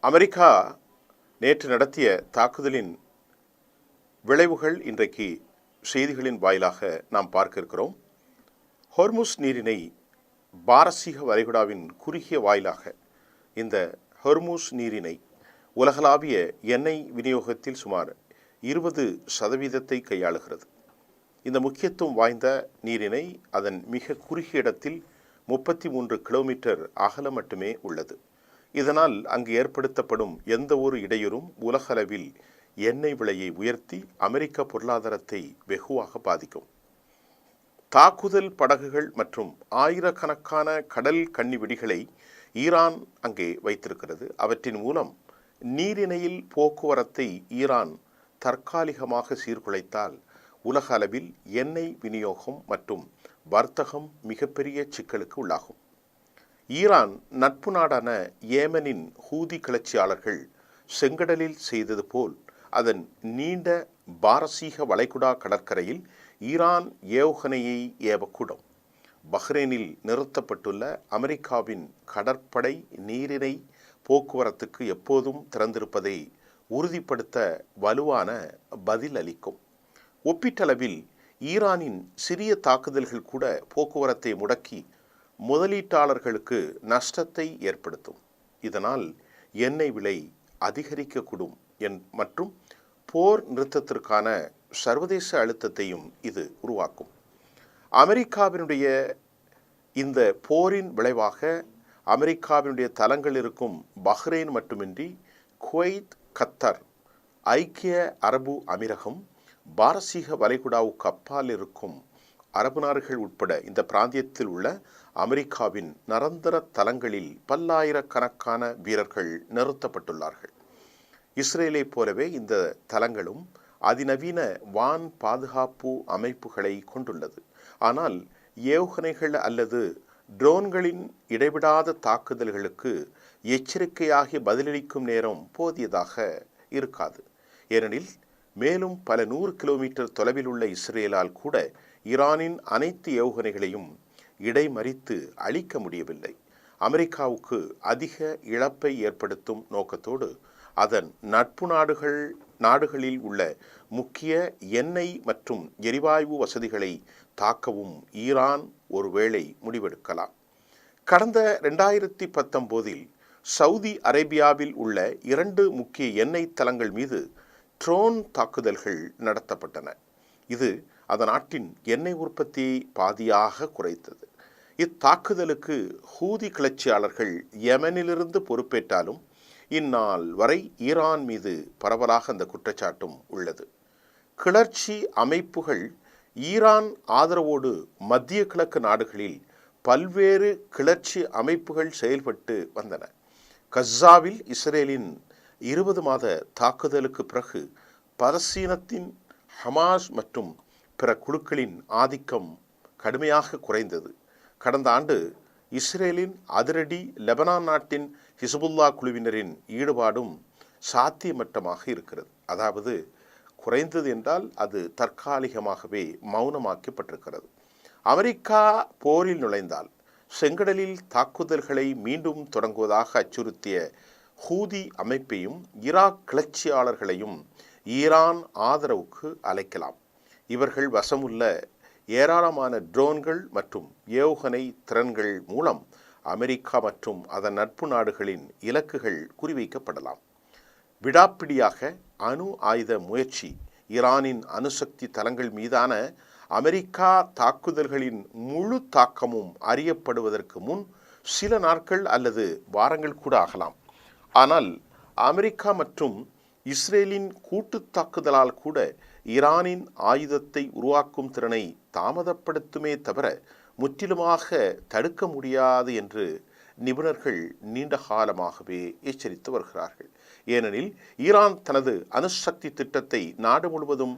America நேற்று நடத்திய தாக்குதலின் விளைவுகள் இன்றைக்கு செய்திகளின் வாயிலாக நாம் பார்க்க இருக்கிறோம். ஹோர்முஸ் நீரிணை பாரசீக வளைகுடாவின் குறுகிய வாயிலாக இந்த ஹோர்முஸ் நீரிணை உலகளாவிய எண்ணெய் விநியோகத்தில் சுமார் 20% கையாளுகிறது. இந்த முக்கியத்துவம் வாய்ந்த நீரிணை அதன் மிக குறுகிய இடத்தில் 33 கிலோமீட்டர் அகலம் மட்டுமே உள்ளது. இதனால் அங்கு ஏற்படுத்தப்படும் எந்த ஒரு இடையூறும் உலகளவில் எண்ணெய் விலையை உயர்த்தி அமெரிக்க பொருளாதாரத்தை வெகுவாக பாதிக்கும். தாக்குதல் படகுகள் மற்றும் ஆயிரக்கணக்கான கடல் கன்னி வெடிகளை ஈரான் அங்கே வைத்திருக்கிறது. அவற்றின் மூலம் நீரிணையில் போக்குவரத்தை ஈரான் தற்காலிகமாக சீர்குலைத்தால் உலக அளவில் எண்ணெய் விநியோகம் மற்றும் வர்த்தகம் மிகப்பெரிய சிக்கலுக்கு உள்ளாகும். ஈரான் நட்பு நாடான ஏமனின் ஹூதி கிளர்ச்சியாளர்கள் செங்கடலில் செய்தது போல் அதன் நீண்ட பாரசீக வளைகுடா கடற்கரையில் ஈரான் ஏவுகணையை ஏவக்கூடும். பஹ்ரைனில் நிறுத்தப்பட்டுள்ள அமெரிக்காவின் கடற்படை நீரிணை போக்குவரத்துக்கு எப்போதும் திறந்திருப்பதை உறுதிப்படுத்த வலுவான பதில் அளிக்கும். ஒப்பீட்டளவில் ஈரானின் சிறிய தாக்குதல்கள் கூட போக்குவரத்தை முடக்கி முதலீட்டாளர்களுக்கு நஷ்டத்தை ஏற்படுத்தும். இதனால் எண்ணெய் விலை அதிகரிக்கக்கூடும் மற்றும் போர் நிறுத்தத்திற்கான சர்வதேச அழுத்தத்தையும் இது உருவாக்கும். அமெரிக்காவினுடைய இந்த போரின் விளைவாக அமெரிக்காவினுடைய தளங்கள் இருக்கும் பஹ்ரைன் மட்டுமின்றி குவைத், கத்தர், ஐக்கிய அரபு அமீரகம், பாரசீக வளைகுடாவுக்கு அப்பால் இருக்கும் அரபு நாடுகள் உட்பட இந்த பிராந்தியத்தில் உள்ள அமெரிக்காவின் நிரந்தர தளங்களில் பல்லாயிரக்கணக்கான வீரர்கள் நிறுத்தப்பட்டுள்ளார்கள். இஸ்ரேலை போலவே இந்த தளங்களும் அதிநவீன வான் பாதுகாப்பு அமைப்புகளை கொண்டுள்ளது. ஆனால் ஏவுகணைகள் அல்லது ட்ரோன்களின் இடைவிடாத தாக்குதல்களுக்கு எச்சரிக்கையாகி பதிலளிக்கும் நேரம் போதியதாக இருக்காது. ஏனெனில் மேலும் பல 100 கிலோமீட்டர் தொலைவில் உள்ள இஸ்ரேலால் கூட ஈரானின் அனைத்து ஏவுகணைகளையும் இடைமறித்து அழிக்க முடியவில்லை. அமெரிக்காவுக்கு அதிக இழப்பை ஏற்படுத்தும் நோக்கத்தோடு அதன் நட்பு நாடுகளில் உள்ள முக்கிய எண்ணெய் மற்றும் எரிவாயு வசதிகளை தாக்கவும் ஈரான் ஒருவேளை முடிவெடுக்கலாம். கடந்த 2019 சவுதி அரேபியாவில் உள்ள 2 முக்கிய எண்ணெய் தளங்கள் மீது ட்ரோன் தாக்குதல்கள் நடத்தப்பட்டன. இது அதன் நாட்டின் எண்ணெய் உற்பத்தியை பாதியாக குறைத்தது. இத்தாக்குதலுக்கு ஹூதி கிளர்ச்சியாளர்கள் யெமனிலிருந்து பொறுப்பேற்றாலும் இந்நாள் வரை ஈரான் மீது பரவலாக அந்த குற்றச்சாட்டும் உள்ளது. கிளர்ச்சி அமைப்புகள் ஈரான் ஆதரவோடு மத்திய கிழக்கு நாடுகளில் பல்வேறு கிளர்ச்சி அமைப்புகள் செயல்பட்டு வந்தன. கஸ்ஸாவில் இஸ்ரேலின் 20 மாத தாக்குதலுக்கு பிறகு பலஸ்தீனத்தின் ஹமாஸ் மற்றும் பிற குழுக்களின் ஆதிக்கம் கடுமையாக குறைந்தது. கடந்த ஆண்டு இஸ்ரேலின் அதிரடி லெபனான் நாட்டின் ஹிஸ்புல்லா குழுவினரின் ஈடுபாடும் சாத்தியமற்றமாக இருக்கிறது. அதாவது குறைந்தது என்றால் அது தற்காலிகமாகவே மௌனமாக்கப்பட்டிருக்கிறது. அமெரிக்கா போரில் நுழைந்தால் செங்கடலில் தாக்குதல்களை மீண்டும் தொடங்குவதாக அச்சுறுத்திய ஹூதி அமைப்பையும் ஈராக் கிளர்ச்சியாளர்களையும் ஈரான் ஆதரவுக்கு அழைக்கலாம். இவர்கள் வசமுள்ள ஏராளமான ட்ரோன்கள் மற்றும் ஏவுகணை திறன்கள் மூலம் அமெரிக்கா மற்றும் அதன் நட்பு நாடுகளின் இலக்குகள் குறிவைக்கப்படலாம். விடாப்பிடியாக அணு ஆயுத முயற்சி ஈரானின் அணுசக்தி தளங்கள் மீதான அமெரிக்கா தாக்குதல்களின் முழு தாக்கமும் அறியப்படுவதற்கு முன் சில நாட்கள் அல்லது வாரங்கள் கூட ஆகலாம். ஆனால் அமெரிக்கா மற்றும் இஸ்ரேலின் கூட்டு தாக்குதலால் கூட ஈரானின் ஆயுதத்தை உருவாக்கும் திறனை தாமதப்படுத்துமே தவிர முற்றிலுமாக தடுக்க முடியாது என்று நிபுணர்கள் நீண்ட காலமாகவே எச்சரித்து வருகிறார்கள். ஏனெனில் ஈரான் தனது அணுசக்தி திட்டத்தை நாடு முழுவதும்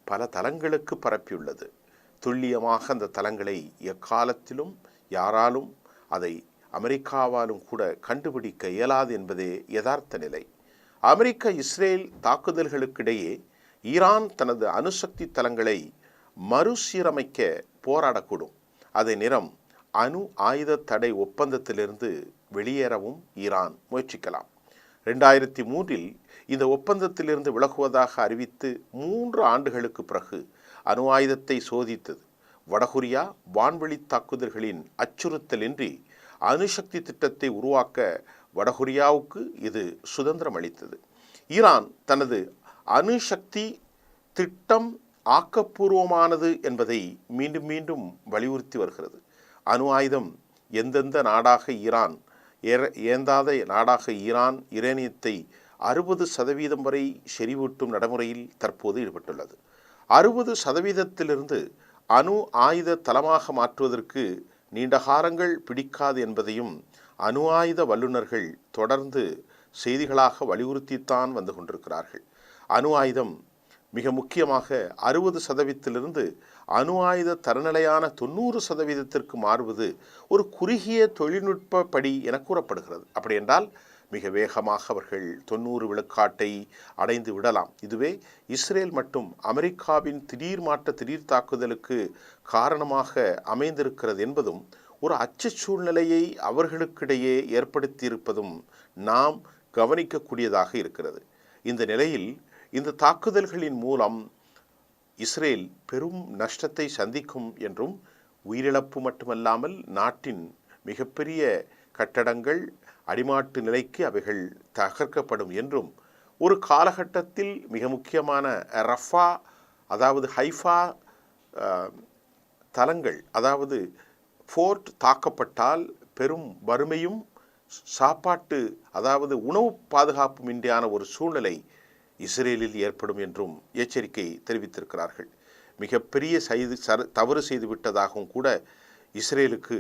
பல தளங்களுக்கு பரப்பியுள்ளது. துல்லியமாக அந்த தளங்களை எக்காலத்திலும் யாராலும் அதை அமெரிக்காவாலும் கூட கண்டுபிடிக்க இயலாது என்பதே யதார்த்த நிலை. அமெரிக்க இஸ்ரேல் தாக்குதல்களுக்கிடையே ஈரான் தனது அணுசக்தி தளங்களை மறுசீரமைக்க போராடக்கூடும். அதே நேரம் அணு ஆயுத தடை ஒப்பந்தத்திலிருந்து வெளியேறவும் ஈரான் முயற்சிக்கலாம். 2003இல் இந்த ஒப்பந்தத்திலிருந்து விலகுவதாக அறிவித்து 3 ஆண்டுகளுக்கு பிறகு அணு ஆயுதத்தை சோதித்தது. வடகொரியா வான்வெளி தாக்குதல்களின் அச்சுறுத்தலின்றி அணுசக்தி திட்டத்தை உருவாக்க வடகொரியாவுக்கு இது சுதந்திரம் அளித்தது. ஈரான் தனது அணுசக்தி திட்டம் ஆக்கப்பூர்வமானது என்பதை மீண்டும் மீண்டும் வலியுறுத்தி வருகிறது. அணு ஆயுதம் எந்தெந்த நாடாக ஈரான் ஏந்தாத நாடாக ஈரான் யுரேனியத்தை 60% வரை செறிவூட்டும் நடைமுறையில் தற்போது ஈடுபட்டுள்ளது. 60%லிருந்து அணு ஆயுத தளமாக மாற்றுவதற்கு நீண்ட காலங்கள் பிடிக்காது என்பதையும் அணு ஆயுத வல்லுநர்கள் தொடர்ந்து செய்திகளாக வலியுறுத்தித்தான் வந்து கொண்டிருக்கிறார்கள். அணு ஆயுதம் மிக முக்கியமாக 60%லிருந்து அணு ஆயுத தரநிலையான 90%த்திற்கு மாறுவது ஒரு குறுகிய தொழில்நுட்ப படி என கூறப்படுகிறது. அப்படி என்றால் மிக வேகமாக அவர்கள் 90 விழுக்காட்டை அடைந்து விடலாம். இதுவே இஸ்ரேல் மற்றும் அமெரிக்காவின் திடீர் தாக்குதலுக்கு காரணமாக அமைந்திருக்கிறது என்பதும் ஒரு அச்ச சூழ்நிலையை அவர்களுக்கிடையே ஏற்படுத்தியிருப்பதும் நாம் கவனிக்கக்கூடியதாக இருக்கிறது. இந்த நிலையில் இந்த தாக்குதல்களின் மூலம் இஸ்ரேல் பெரும் நஷ்டத்தை சந்திக்கும் என்றும், உயிரிழப்பு மட்டுமல்லாமல் நாட்டின் மிகப்பெரிய கட்டடங்கள் அடிமாட்டு நிலைக்கு அவைகள் தகர்க்கப்படும் என்றும், ஒரு காலகட்டத்தில் மிக முக்கியமான ரஃபா அதாவது ஹைஃபா தலங்கள் அதாவது ஃபோர்ட் தாக்கப்பட்டால் பெரும் வறுமையும் சாப்பாட்டு அதாவது உணவு பாதுகாப்புமின்றியான ஒரு சூழ்நிலை இஸ்ரேலில் ஏற்படும் என்றும் எச்சரிக்கை தெரிவித்திருக்கிறார்கள். மிகப்பெரிய தவறு செய்துவிட்டதாகவும் கூட இஸ்ரேலுக்கு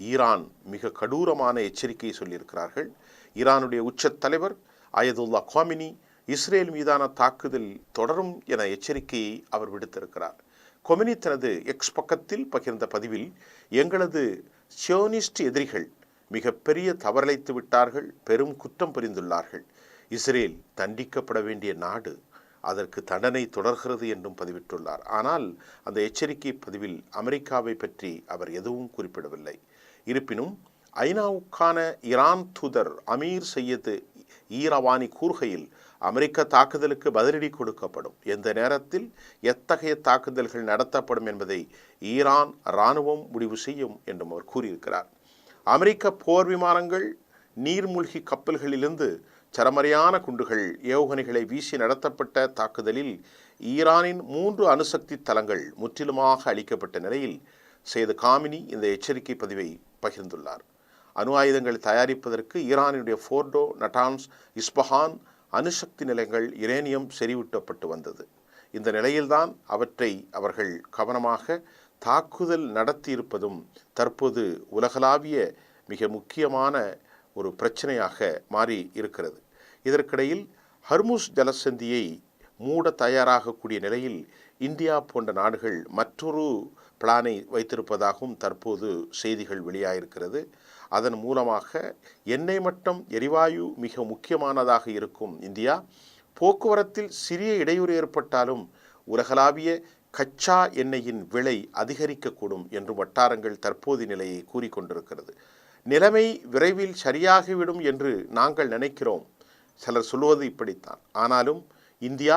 ஈரான் மிக கடூரமான எச்சரிக்கையை சொல்லியிருக்கிறார்கள். ஈரானுடைய உச்ச தலைவர் அயதுல்லா காமினி இஸ்ரேல் மீதான தாக்குதல் தொடரும் என எச்சரிக்கையை அவர் விடுத்திருக்கிறார். கொமினி தனது எக்ஸ் பக்கத்தில் பகிர்ந்த பதிவில், எங்களது சியோனிஸ்ட் எதிரிகள் மிகப்பெரிய தவறழைத்து விட்டார்கள், பெரும் குற்றம் புரிந்துள்ளார்கள். இஸ்ரேல் தண்டிக்கப்பட வேண்டிய நாடு, அதற்கு தண்டனை தொடர்கிறது என்றும் பதிவிட்டுள்ளார். ஆனால் அந்த எச்சரிக்கை பதிவில் அமெரிக்காவை பற்றி அவர் எதுவும் குறிப்பிடவில்லை. இருப்பினும் ஐநாவுக்கான ஈரான் தூதர் அமீர் சையது ஈரவானி கூறுகையில், அமெரிக்க தாக்குதலுக்கு பதிலடி கொடுக்கப்படும், எந்த நேரத்தில் எத்தகைய தாக்குதல்கள் நடத்தப்படும் என்பதை ஈரான் இராணுவம் முடிவு செய்யும் என்றும் அவர் கூறியிருக்கிறார். அமெரிக்க போர் விமானங்கள் நீர்மூழ்கி கப்பல்களிலிருந்து சரமறையான குண்டுகள் ஏவுகணைகளை வீசி நடத்தப்பட்ட தாக்குதலில் ஈரானின் 3 அணுசக்தி தளங்கள் முற்றிலுமாக அளிக்கப்பட்ட நிலையில் செய்த காமினி இந்த எச்சரிக்கை பதிவை பகிர்ந்துள்ளார். அணு ஆயுதங்கள் தயாரிப்பதற்கு ஈரானுடைய ஃபோர்டோ, நட்டான்ஸ், இஸ்பஹான் அணுசக்தி நிலையங்கள் யுரேனியம் செறிவூட்டப்பட்டு வந்தது. இந்த நிலையில்தான் அவற்றை அவர்கள் கவனமாக தாக்குதல் நடத்தியிருப்பதும் தற்போது உலகளாவிய மிக முக்கியமான ஒரு பிரச்சனையாக மாறி இருக்கிறது. இதற்கிடையில் ஹர்முஸ் ஜலசந்தியை மூட தயாராகக்கூடிய நிலையில் இந்தியா போன்ற நாடுகள் மற்றொரு பிளானை வைத்திருப்பதாகவும் தற்போது செய்திகள் வெளியாகிருக்கிறது. அதன் மூலமாக எண்ணெய் மற்றும் எரிவாயு மிக முக்கியமானதாக இருக்கும் இந்தியா, போக்குவரத்தில் சிறிய இடையூறு ஏற்பட்டாலும் உலகளாவிய கச்சா எண்ணெயின் விலை அதிகரிக்கக்கூடும் என்று வட்டாரங்கள் தற்போது நிலையை கூறிக்கொண்டிருக்கிறது. நிலைமை விரைவில் சரியாகிவிடும் என்று நாங்கள் நினைக்கிறோம். சிலர் சொல்வது இப்படித்தான். ஆனாலும் இந்தியா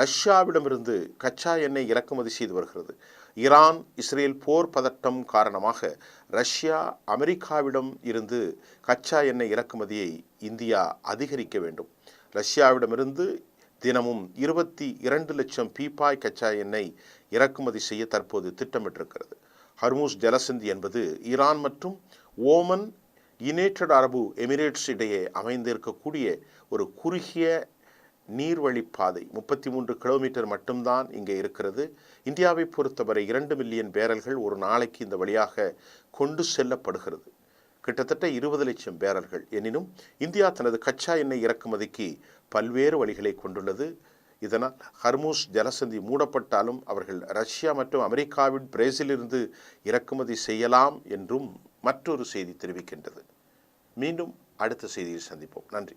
ரஷ்யாவிடமிருந்து கச்சா எண்ணெய் இறக்குமதி செய்து வருகிறது. ஈரான் இஸ்ரேல் போர் பதட்டம் காரணமாக ரஷ்யா அமெரிக்காவிடம் இருந்து கச்சா எண்ணெய் இறக்குமதியை இந்தியா அதிகரிக்க வேண்டும். ரஷ்யாவிடமிருந்து தினமும் 22 லட்சம் பீப்பாய் கச்சா எண்ணெய் இறக்குமதி செய்ய தற்போது திட்டமிட்டிருக்கிறது. ஹர்முஸ் ஜலசந்தி என்பது ஈரான் மற்றும் ஓமன், யுனைடெட் அரபு எமிரேட்ஸ் இடையே அமைந்திருக்கக்கூடிய ஒரு குறுகிய நீர்வழிப்பாதை. 33 கிலோமீட்டர் மட்டும்தான் இங்கே இருக்கிறது. இந்தியாவை பொறுத்தவரை 2 மில்லியன் பேரல்கள் ஒரு நாளைக்கு இந்த வழியாக கொண்டு செல்லப்படுகிறது. கிட்டத்தட்ட 20 லட்சம் பேரல்கள். எனினும் இந்தியா தனது கச்சா எண்ணெய் இறக்குமதிக்கு பல்வேறு வழிகளை கொண்டுள்ளது. இதனால் ஹர்முஸ் ஜலசந்தி மூடப்பட்டாலும் அவர்கள் ரஷ்யா மற்றும் அமெரிக்காவின் பிரேசிலிருந்து இறக்குமதி செய்யலாம் என்றும் மற்றொரு செய்தி தெரிவிக்கின்றது. மீண்டும் அடுத்த செய்தியில் சந்திப்போம். நன்றி.